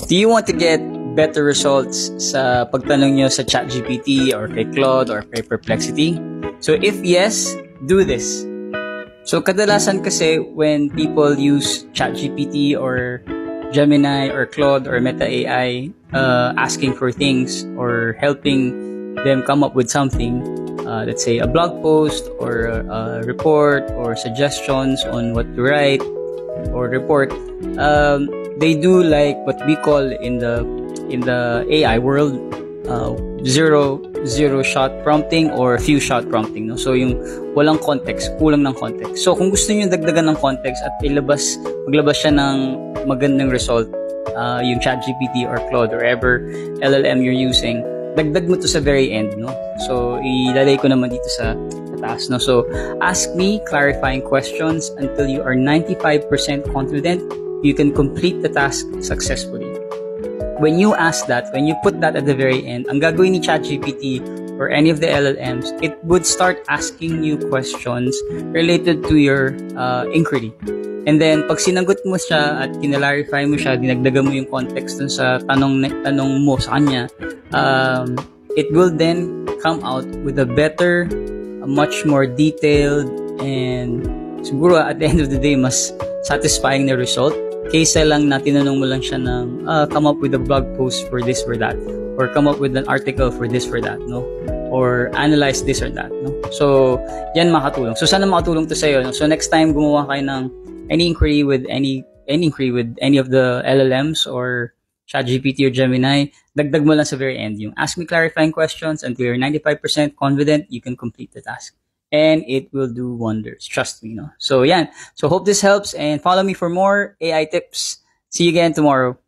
Do you want to get better results sa pagtanong nyo sa ChatGPT or kay Claude or kay Perplexity? So if yes, do this. So kadalasan kasi when people use ChatGPT or Gemini or Claude or Meta AI asking for things or helping them come up with something, let's say a blog post or a report or suggestions on what to write or report, they do like what we call in the AI world zero shot prompting or few shot prompting, no? So yung walang context, kulang ng context. So kung gusto niyo dagdagan ng context at maglabas siya ng magandang result, yung ChatGPT or Claude or ever LLM you're using, dagdag mo to sa very end, no? So ilalagay ko naman dito sa taas, no? So ask me clarifying questions until you are 95% confident you can complete the task successfully. When you ask that, when you put that at the very end, ang gagawin ni ChatGPT or any of the LLMs, it would start asking you questions related to your inquiry. And then, pag sinagot mo siya at kinalarify mo siya, dinagdagan mo yung context dun sa tanong mo sa kanya, it will then come out with a better, a much more detailed, and siguro at the end of the day, mas satisfying na result kaysa lang na tinanong mo lang siya ng come up with a blog post for this or that, or come up with an article for this or that, no? Or analyze this or that, no? So, yan makatulong. So, sana makatulong to sa'yo, no? So, next time gumawa kayo ng any inquiry with any of the LLMs or ChatGPT or Gemini, dagdag mo lang sa very end yung ask me clarifying questions until you're 95% confident you can complete the task. And it will do wonders. Trust me, no? So, yan. So, hope this helps and follow me for more AI tips. See you again tomorrow.